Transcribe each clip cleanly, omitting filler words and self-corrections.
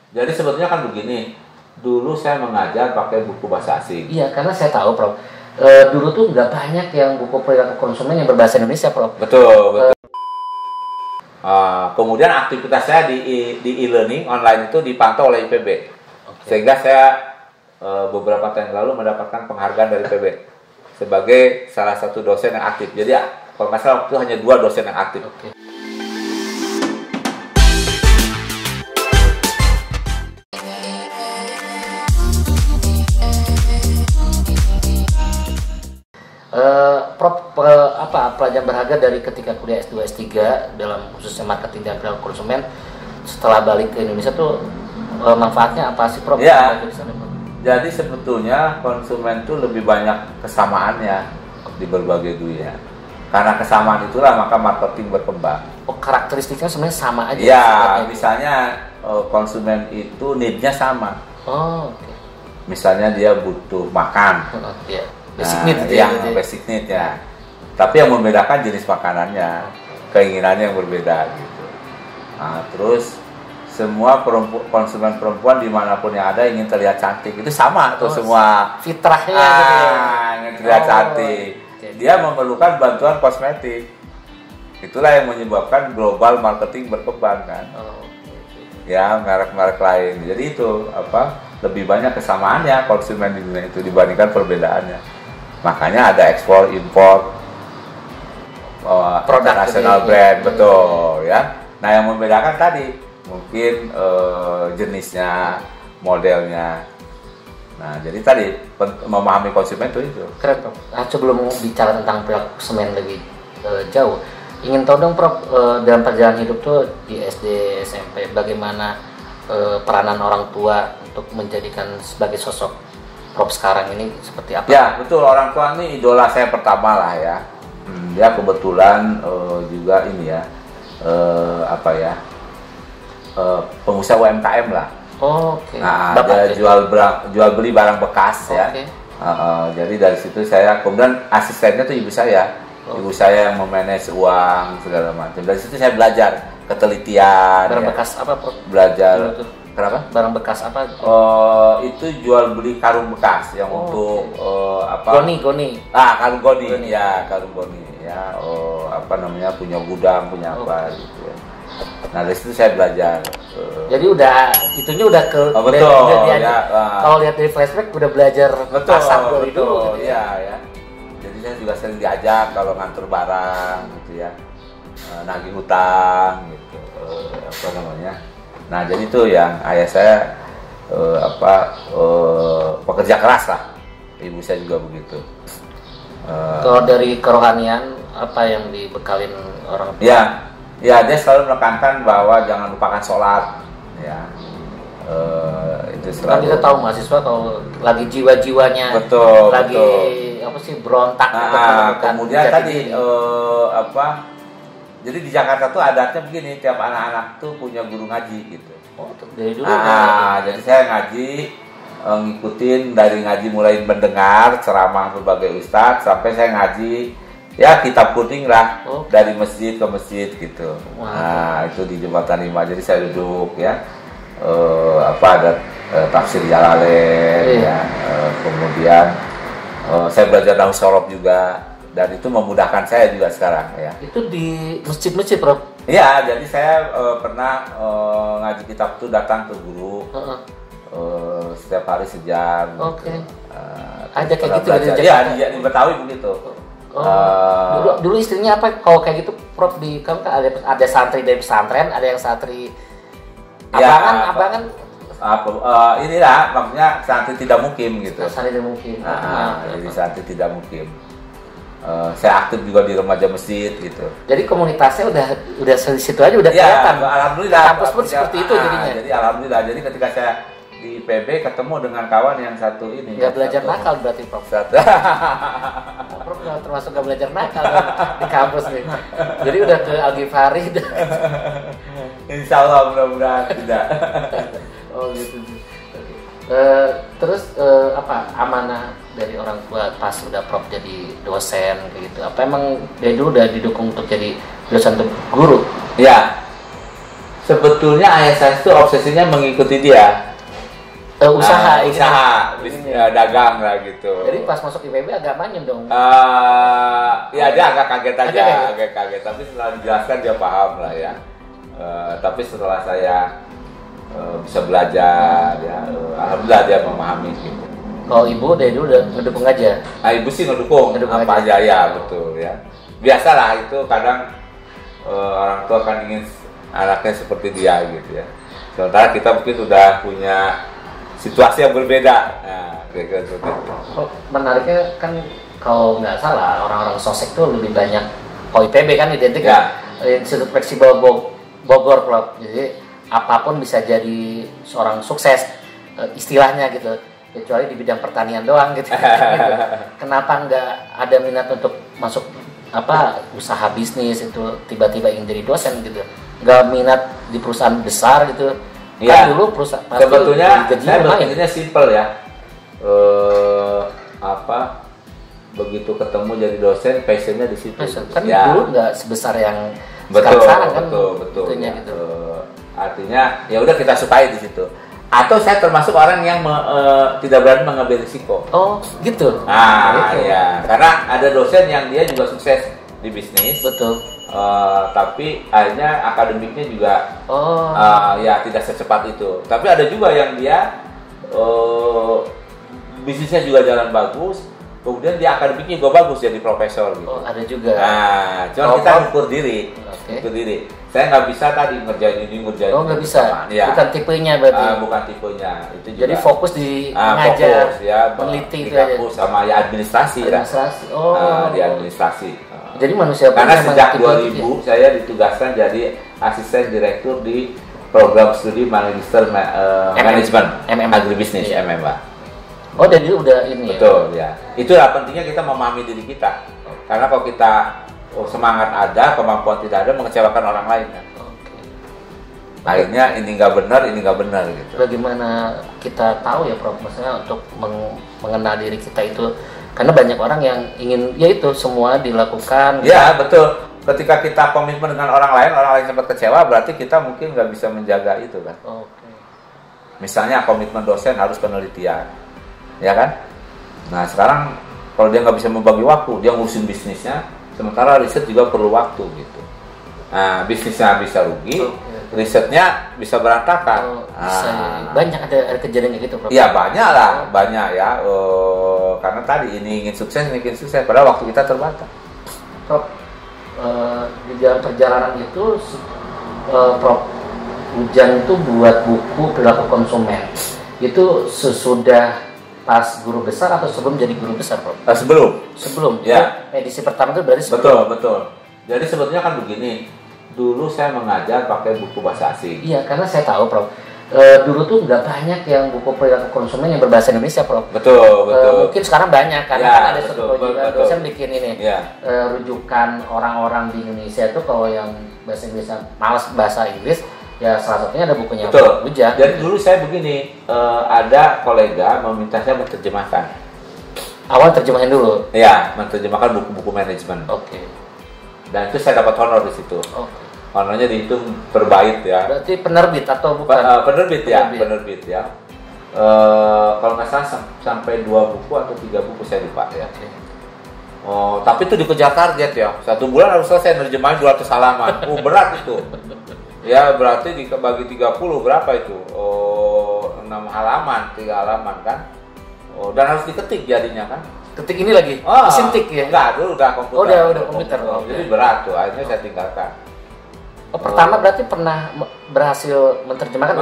Jadi sebetulnya kan begini, dulu saya mengajar pakai buku bahasa asing. Iya, karena saya tahu, Prof. Dulu tuh nggak banyak yang buku perilaku konsumen yang berbahasa Indonesia, Prof. Betul. Kemudian aktivitas saya di e-learning online itu dipantau oleh IPB. Sehingga saya beberapa tahun lalu mendapatkan penghargaan dari IPB sebagai salah satu dosen yang aktif. Jadi kalau nggak salah waktu itu hanya 2 dosen yang aktif. Prof, apa pelajaran berharga dari ketika kuliah S2 S3 dalam khususnya marketing dan perilaku konsumen setelah balik ke Indonesia tuh manfaatnya apa sih, Prof? Ya, jadi sebetulnya konsumen tuh lebih banyak kesamaannya di berbagai dunia. Karena kesamaan itulah maka marketing berkembang. Oh, karakteristiknya sebenarnya sama aja. Ya, misalnya konsumen itu need-nya sama. Oh, oke. Misalnya dia butuh makan. Iya. Basic need, basic need ya. Tapi yang membedakan jenis makanannya, keinginannya yang berbeda gitu. Nah, terus semua konsumen perempuan dimanapun yang ada ingin terlihat cantik, itu sama tuh semua. Fitrahnya ingin terlihat cantik. Dia memerlukan bantuan kosmetik. Itulah yang menyebabkan global marketing berkembang kan. Ya, merek-merek lain. Jadi itu lebih banyak kesamaannya konsumen di dunia itu dibandingkan perbedaannya. Makanya ada ekspor, impor, produk nasional brand, betul ya. Nah, yang membedakan tadi mungkin jenisnya, modelnya. Nah, jadi tadi memahami konsumen itu. Keren, Prof. Nah, sebelum bicara tentang perilaku konsumen lebih jauh, ingin tahu dong, Prof, dalam perjalanan hidup tuh di SD, SMP, bagaimana peranan orang tua untuk menjadikan sebagai sosok Prof sekarang ini seperti apa? Ya, betul. Orang tua ini idola saya pertama lah ya. Dia kebetulan juga ini ya, pengusaha UMKM lah. Oke. Nah, dia jual beli barang bekas ya. Jadi dari situ saya, kemudian asistennya tuh ibu saya. Ibu saya yang memanage uang segala macam. Dari situ saya belajar ketelitian. Barang bekas apa, Prof? Belajar. Kenapa? Barang bekas apa? Itu jual beli karung bekas yang untuk Goni. Karung goni. Ya, karung goni ya. Punya gudang, punya apa gitu ya. Nah, dari situ saya belajar. Jadi itunya udah ke betul. Kalau lihat dari flashback udah belajar pasar dari dulu gitu ya. Jadi saya juga sering diajak kalau ngantor barang gitu ya. Nagih hutang gitu. Nah, jadi itu yang ayah saya pekerja keras lah. Ibu saya juga begitu. Kalau dari kerohanian apa yang dibekalin orang tua? Ya, dia selalu menekankan bahwa jangan lupakan sholat. Ya, itu selalu. Kan kita tahu mahasiswa kalau lagi jiwa-jiwanya, betul. berontak. Kemudian tadi jadi di Jakarta tuh adatnya begini, tiap anak-anak tuh punya guru ngaji gitu. Dari dulu. Jadi saya ngaji, ngikutin dari ngaji mulai mendengar ceramah berbagai ustadz sampai saya ngaji ya kitab kuning lah dari masjid ke masjid gitu. Nah, itu di Jembatan 5. Jadi saya duduk ya, ada tafsir Jalalain ya, kemudian saya belajar nahwu shorof juga. Dan itu memudahkan saya juga sekarang ya. Itu di masjid-masjid, Prof? Iya, jadi saya pernah ngaji kitab itu datang ke guru setiap hari sejam. Oke. Ada kayak gitu Iya, di Betawi begitu. Dulu istrinya apa? Kalau kayak gitu, Prof, di kan ada santri dari pesantren, ada yang santri abangan. Inilah maksudnya santri tidak mukim gitu. Santri tidak mukim. Jadi santri tidak mukim. Saya aktif juga di remaja masjid gitu. Jadi komunitasnya udah situ aja udah kelihatan. Alhamdulillah. Kampus pun seperti itu jadinya. Jadi alhamdulillah. Jadi ketika saya di IPB ketemu dengan kawan yang satu ini. Nggak belajar nakal berarti, Prof. Prof termasuk nggak belajar nakal di kampus nih. Jadi udah ke Al-Ghifari. Insya Allah mudah-mudahan tidak. Oh gitu. Terus amanah dari orang tua pas udah Prof jadi dosen kayak gitu, apa emang dari dulu udah didukung untuk jadi dosen untuk guru? Ya, Sebetulnya ayah saya itu obsesinya mengikuti dia. Usaha dagang lah gitu. Jadi pas masuk IPB agak manyun dong. Ya dia agak kaget aja, agak kaget. Tapi setelah dijelaskan dia paham lah ya. Tapi setelah saya bisa belajar, ya, alhamdulillah dia memahami gitu. Kalau ibu dari dulu udah ngedukung aja? Ibu sih ngedukung apa aja ya, betul ya. Biasalah itu kadang orang tua kan ingin anaknya seperti dia gitu ya. Sementara kita mungkin udah punya situasi yang berbeda. Nah, kira-kira seperti itu. Menariknya kan kalau nggak salah orang-orang sosek tuh lebih banyak, kalau IPB kan identik ya. Institut Fleksibel Bogor, Prof. Jadi apapun bisa jadi seorang sukses istilahnya gitu, kecuali di bidang pertanian doang gitu. Kenapa nggak ada minat untuk masuk usaha bisnis itu, tiba-tiba ingin jadi dosen gitu? Nggak minat di perusahaan besar gitu? Ya, kan dulu perusahaan sebetulnya saya berpikirnya simple ya. Begitu ketemu jadi dosen, passionnya di situ. Kan ya. Dulu nggak sebesar yang sekarang kan. Betul. Ya. Gitu. Artinya ya udah kita sukai di situ. Atau saya termasuk orang yang tidak berani mengambil risiko. Oh, gitu. Gitu. Ya, karena ada dosen yang dia juga sukses di bisnis. Betul. Tapi akhirnya akademiknya juga ya tidak secepat itu. Tapi ada juga yang dia bisnisnya juga jalan bagus, kemudian dia akademiknya juga bagus jadi profesor gitu. Oh, ada juga. Nah, cuma kita ukur diri. Ukur diri. Saya nggak bisa tadi ngerjain ini. Oh, nggak bisa. Ya. Bukan tipenya berarti. Bukan tipenya. Itu juga. Jadi fokus di mengajar, fokus, ya, meneliti di itu aja. sama ya administrasi. Di administrasi. Jadi manusia karena sejak 2000 saya ditugaskan jadi asisten direktur di program studi magister manajemen agribisnis MMA. Oh, jadi udah ini. Betul ya. Itulah pentingnya kita memahami diri kita. Karena kalau kita semangat ada, kemampuan tidak ada, mengecewakan orang lain kan. Akhirnya ini nggak benar gitu. Bagaimana kita tahu ya, Prof, maksudnya untuk mengenal diri kita itu, karena banyak orang yang ingin yaitu semua dilakukan. Ya betul. Ketika kita komitmen dengan orang lain sempat kecewa, berarti kita mungkin nggak bisa menjaga itu kan. Misalnya komitmen dosen harus penelitian, ya kan? Nah sekarang kalau dia nggak bisa membagi waktu, dia ngurusin bisnisnya, sementara riset juga perlu waktu gitu. Nah bisnisnya bisa rugi. Risetnya bisa berantakan. Banyak ada kejadian gitu, Prof. Iya banyak lah, banyak ya. Karena tadi ini ingin sukses, padahal waktu kita terbatas. Prof, di dalam perjalanan itu, Prof, Ujang itu buat buku perilaku konsumen. Itu sesudah pas guru besar atau sebelum jadi guru besar, Prof? Sebelum. Ya. Edisi pertama itu berarti sebelum. Betul. Jadi sebetulnya kan begini. Dulu saya mengajar pakai buku bahasa asing. Iya, karena saya tahu, Prof. Dulu tuh nggak banyak yang buku perilaku konsumen yang berbahasa Indonesia, Prof. Betul. Mungkin sekarang banyak, karena kan ada satu dosen bikin ini. Ya. Rujukan orang-orang di Indonesia itu kalau yang bahasa Inggrisnya malas bahasa Inggris, ya salah satunya ada bukunya Prof. Ujang. Jadi dulu saya begini, ada kolega meminta saya menerjemahkan. Awal terjemahin dulu? Iya, menerjemahkan buku-buku manajemen. Oke. Dan itu saya dapat honor di situ. Honornya dihitung per bait ya. Berarti penerbit atau bukan? Penerbit ya. Kalau nggak salah sampai 2 buku atau 3 buku saya lupa ya. Tapi itu dikejar target ya. 1 bulan harus selesai nerjemahin 200 halaman. Berat itu. Ya berarti dibagi 30 berapa itu? 6 halaman, 3 halaman kan. Dan harus diketik jadinya kan. Ketik ini lagi? Mesin tik ya? Enggak, dulu udah komputer. Udah komputer. Jadi berat tuh, akhirnya saya tinggalkan. Pertama berarti pernah berhasil menerjemahkan?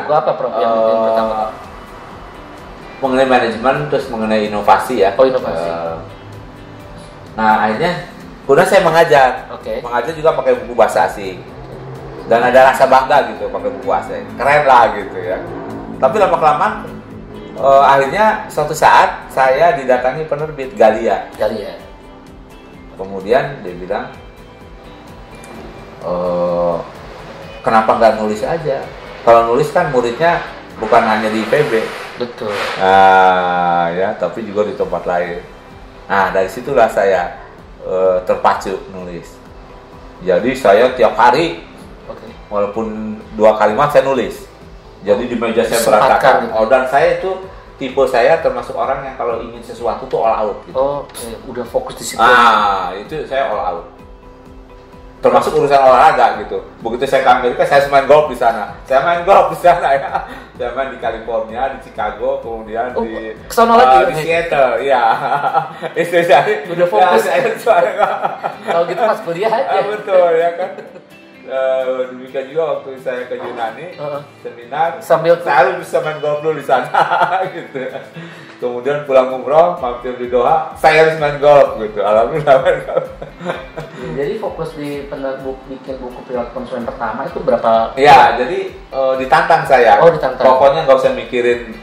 Buku apa, Prof, yang pertama? Mengenai manajemen, terus mengenai inovasi ya. Inovasi. Nah akhirnya kemudian saya mengajar. Mengajar juga pakai buku bahasa asing. Dan ada rasa bangga gitu pakai buku bahasa asing. Keren lah gitu ya. Tapi lama-kelamaan akhirnya suatu saat saya didatangi penerbit Galia. Kemudian dia bilang, kenapa nggak nulis aja? Kalau nulis kan muridnya bukan hanya di IPB. Betul. Ya, tapi juga di tempat lain. Nah, dari situlah saya terpacu nulis. Jadi saya tiap hari walaupun 2 kalimat saya nulis. Jadi di meja saya Sempatkan berantakan. gitu. Oh, dan saya itu tipe saya termasuk orang yang kalau ingin sesuatu tuh all out gitu. Oke, udah fokus di situ. Itu saya all out. Termasuk urusan olahraga gitu. Begitu saya ke Amerika, saya main golf di sana. Saya main golf di sana ya. Saya main di California, di Chicago, kemudian di kesana lagi di Seattle. Iya. Istri saya udah fokus. Ya, Kalau gitu pas kuliah aja. Betul ya kan. Demikian juga waktu saya ke Yunani seminar, sambil saya harus bisa main golf dulu di sana gitu. Kemudian pulang umroh, mampir di Doha, saya harus main golf gitu. Alhamdulillah main golf. Jadi fokus di bikin buku perilaku konsumen pertama itu berapa? Ya, jadi ditantang saya. Oh, ditantang. Pokoknya nggak usah mikirin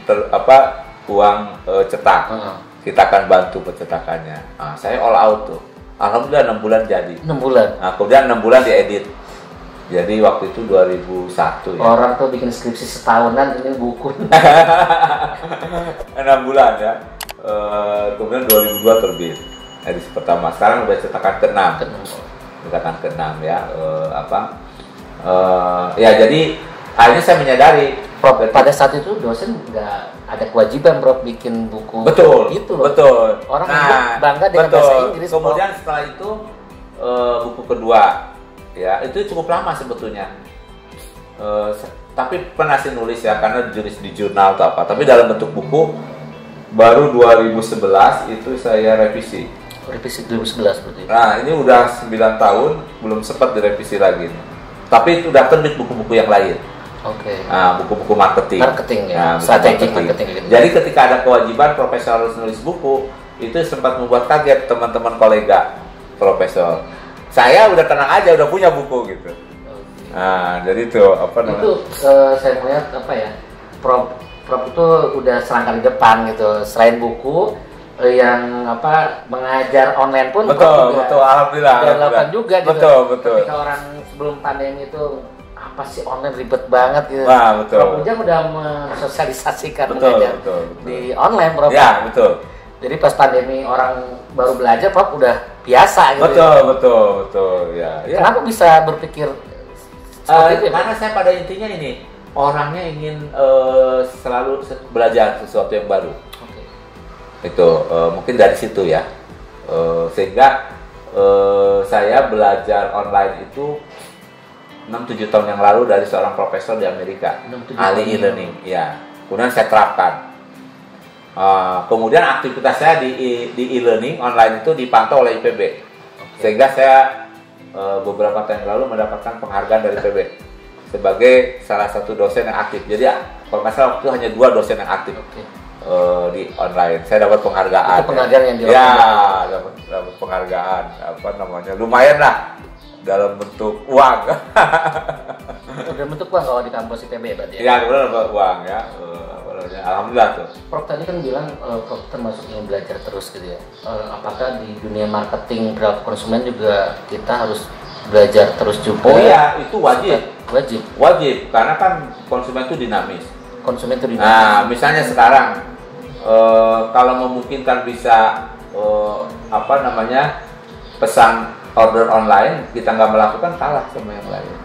uang cetak. Kita akan bantu pencetakannya. Nah, saya all out tuh. Alhamdulillah 6 bulan jadi. 6 bulan. Nah, kemudian 6 bulan diedit. Jadi waktu itu 2001 ya. Orang tuh bikin skripsi setahunan, ini buku. 6 bulan ya. Kemudian 2002 terbit edisi pertama. Sekarang udah cetakan ke-6. Cetakan ke-6 ya. Ya jadi akhirnya saya menyadari, Prof, pada saat itu dosen nggak ada kewajiban Prof bikin buku. Betul. Gitu loh. Betul. Orang bangga dengan bahasa Inggris. Kemudian setelah itu buku kedua. Ya, itu cukup lama sebetulnya. Tapi pernah sih nulis ya, karena di jurnal atau apa. Tapi dalam bentuk buku baru 2011 itu saya revisi. Revisi 2011 berarti. Nah, ini udah 9 tahun belum sempat direvisi lagi. Tapi itu udah terbit buku-buku yang lain. Oke. Nah, buku-buku marketing. Marketing ya. Nah, strategi marketing gitu. Jadi ketika ada kewajiban profesor harus nulis buku, itu sempat membuat kaget teman-teman kolega profesor. Saya udah tenang aja, udah punya buku gitu. Okay. Nah, jadi itu apa namanya? Itu saya melihat apa ya, Prof itu udah selangkah di depan gitu. Selain buku yang apa mengajar online pun betul, alhamdulillah. Udah lakukan juga gitu. Betul. Ketika orang sebelum pandemi itu apa sih online ribet banget gitu. Nah, betul. Prof Ujang udah mensosialisasikan mengajar di online, Prof. Ya, betul. Jadi pas pandemi orang baru belajar, Prof udah biasa gitu. Betul ya. Kenapa bisa berpikir seperti itu? Karena saya pada intinya ini orangnya ingin selalu belajar sesuatu yang baru. Okay. Itu mungkin dari situ ya. Sehingga saya belajar online itu 6-7 tahun yang lalu dari seorang profesor di Amerika, ahli e-learning. Ya. Kemudian saya terapkan. Kemudian aktivitas saya di e-learning online itu dipantau oleh IPB. Okay. Sehingga saya beberapa tahun lalu mendapatkan penghargaan dari IPB sebagai salah satu dosen yang aktif. Jadi kalau nggak salah waktu itu hanya 2 dosen yang aktif di online. Saya dapat penghargaan. Itu penghargaan yang ya, dapat penghargaan. Apa namanya? Lumayan lah dalam bentuk uang. Dalam bentuk uang kalau di kampus IPB berarti ya? Ya, kemudian dapat uang ya. Alhamdulillah tuh. Prof tadi kan bilang Prof termasuk yang belajar terus gitu ya. Apakah di dunia marketing perilaku konsumen juga kita harus belajar terus juga? Oh iya, itu wajib. Wajib Karena kan konsumen itu dinamis. Nah, misalnya sekarang kalau memungkinkan bisa pesan order online, kita nggak melakukan, kalah sama yang lain.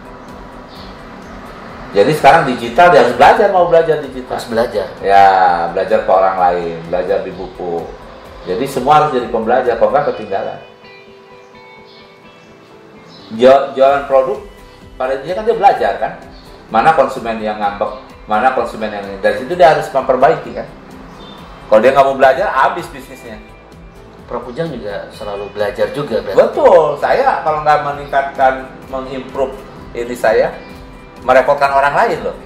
Jadi sekarang digital dia harus belajar, mau belajar digital. Harus belajar. Ya, belajar ke orang lain, belajar di buku. Jadi semua harus jadi pembelajar, kalau nggak ketinggalan. Jualan produk, pada intinya kan dia belajar kan. Mana konsumen yang ngambek, mana konsumen yang ini. Dari situ dia harus memperbaiki kan. Kalau dia nggak mau belajar, habis bisnisnya. Prof Ujang juga selalu belajar juga berarti. Betul, saya kalau nggak meningkatkan, mengimprove ini saya, merepotkan orang lain loh.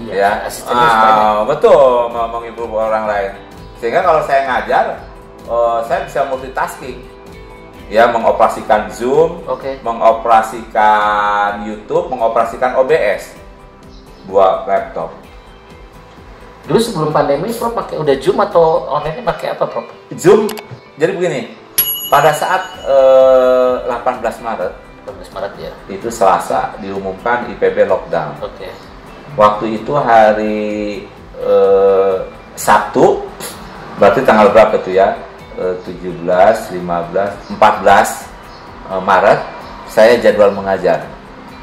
Iya, ya, betul, mengimprove orang lain. Sehingga kalau saya ngajar, saya bisa multitasking. Ya, mengoperasikan Zoom, mengoperasikan YouTube, mengoperasikan OBS, 2 laptop. Dulu sebelum pandemi, Prof pakai udah Zoom atau online pakai apa, Prof? Zoom. Jadi begini, pada saat 18 Maret ya. Itu Selasa diumumkan IPB lockdown. Oke. Waktu itu hari Sabtu, berarti tanggal berapa itu ya? 17, 15, 14 Maret saya jadwal mengajar.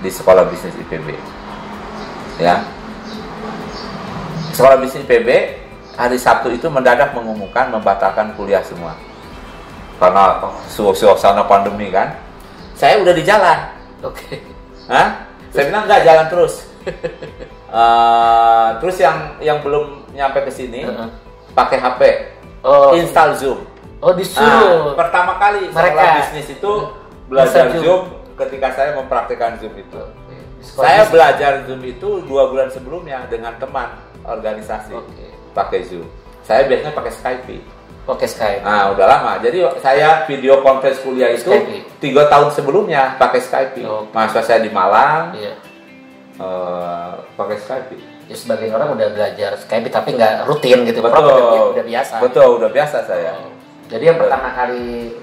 di Sekolah Bisnis IPB. Ya. Sekolah Bisnis IPB hari Sabtu itu mendadak mengumumkan membatalkan kuliah semua. Karena suasana pandemi kan. Saya udah di jalan. Oke. Hah? Saya bilang enggak, jalan terus. Terus yang belum nyampe ke sini pakai HP, install Zoom. Disuruh. Pertama kali sekolah bisnis itu belajar Zoom ketika saya mempraktikkan Zoom itu. Saya belajar Zoom itu 2 bulan sebelumnya dengan teman organisasi pakai Zoom. Saya biasanya pakai Skype. Nah, udah lama. Jadi saya video conference kuliah itu 3 tahun sebelumnya pakai Skype. Mahasiswa saya di Malang. Pakai Skype. Ya, sebagian orang udah belajar Skype tapi nggak rutin gitu. Betul. Udah biasa. Betul, udah biasa saya. Jadi yang pertama kali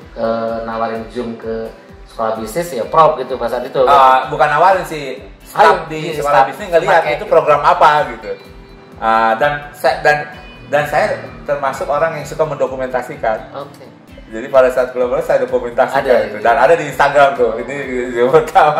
nawarin Zoom ke sekolah bisnis ya Prof gitu pas saat itu. Bukan nawarin sih, staff di sekolah bisnis ngelihat itu program apa gitu. Dan saya termasuk orang yang suka mendokumentasikan. Jadi pada saat kolaborasi saya dokumentasikan gitu. Dan ada di Instagram tuh. Ini pertama.